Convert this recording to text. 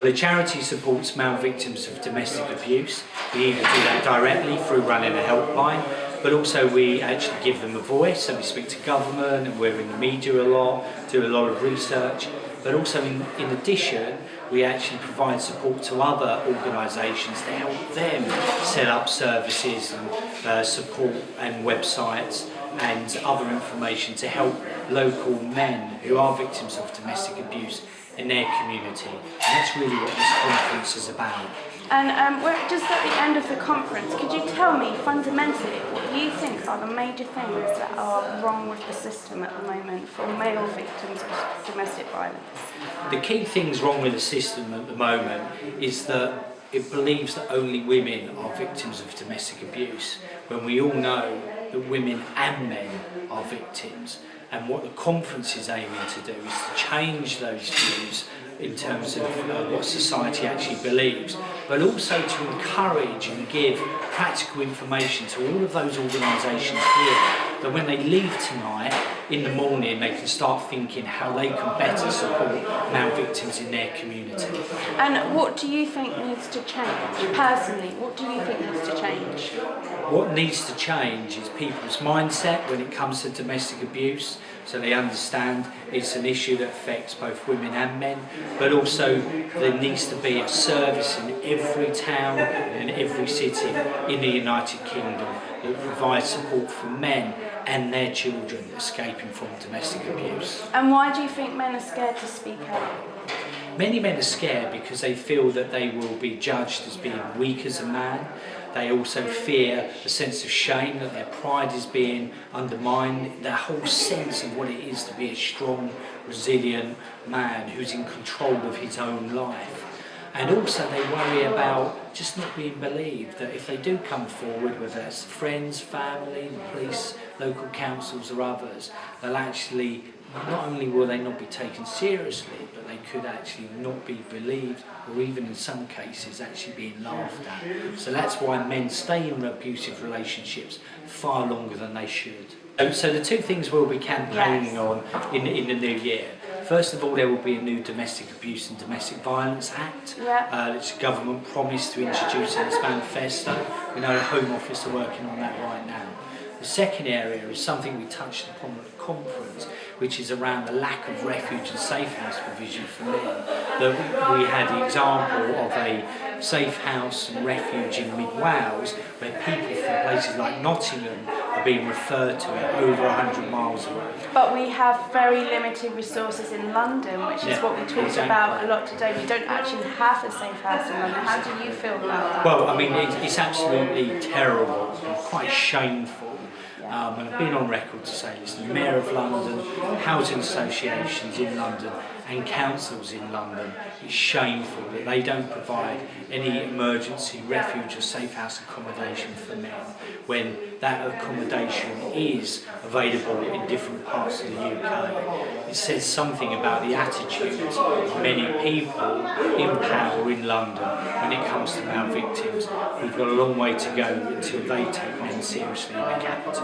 The charity supports male victims of domestic abuse. We either do that directly through running a helpline, but also we actually give them a voice. So we speak to government and we're in the media a lot, do a lot of research. But also in addition, we actually provide support to other organisations to help them set up services and support and websites and other information to help local men who are victims of domestic abuse in their community. And that's really what this conference is about. And we're just at the end of the conference. Could you tell me fundamentally what you think are the major things that are wrong with the system at the moment for male victims of domestic violence? The key things wrong with the system at the moment is that it believes that only women are victims of domestic abuse, when we all know that women and men are victims. And what the conference is aiming to do is to change those views in terms of what society actually believes, but also to encourage and give practical information to all of those organisations here, that when they leave tonight, in the morning, they can start thinking how they can better support male victims in their community. And what do you think needs to change? Personally, what do you think needs to change? What needs to change is people's mindset when it comes to domestic abuse, so they understand it's an issue that affects both women and men, but also there needs to be a service in every town and in every city in the United Kingdom that provides support for men and their children escaping from domestic abuse. And why do you think men are scared to speak out? Many men are scared because they feel that they will be judged as being weak as a man. They also fear a sense of shame, that their pride is being undermined, their whole sense of what it is to be a strong, resilient man who's in control of his own life. And also they worry about just not being believed, that if they do come forward, whether it's friends, family, police, local councils or others, they'll actually, not only will they not be taken seriously, but they could actually not be believed, or even in some cases actually being laughed at. So that's why men stay in abusive relationships far longer than they should. So the two things we'll be campaigning on in the new year. First of all, there will be a new Domestic Abuse and Domestic Violence Act, which the government promised to introduce in its manifesto. We know the Home Office are working on that right now. The second area is something we touched upon at the conference, which is around the lack of refuge and safe house provision for men. That we had the example of a safe house and refuge in mid-Wales, where people from places like Nottingham are being referred to it over 100 miles away. But we have very limited resources in London, which is what we talked about a lot today. We don't actually have a safe house in London. How do you feel about that? Well, I mean, it's absolutely terrible and quite shameful. And I've been on record to say this, the Mayor of London, housing associations in London and councils in London, it's shameful that they don't provide any emergency refuge or safe house accommodation for men, when that accommodation is available in different parts of the UK. It says something about the attitudes of many people in power in London when it comes to male victims. We've got a long way to go until they take men seriously in the capital.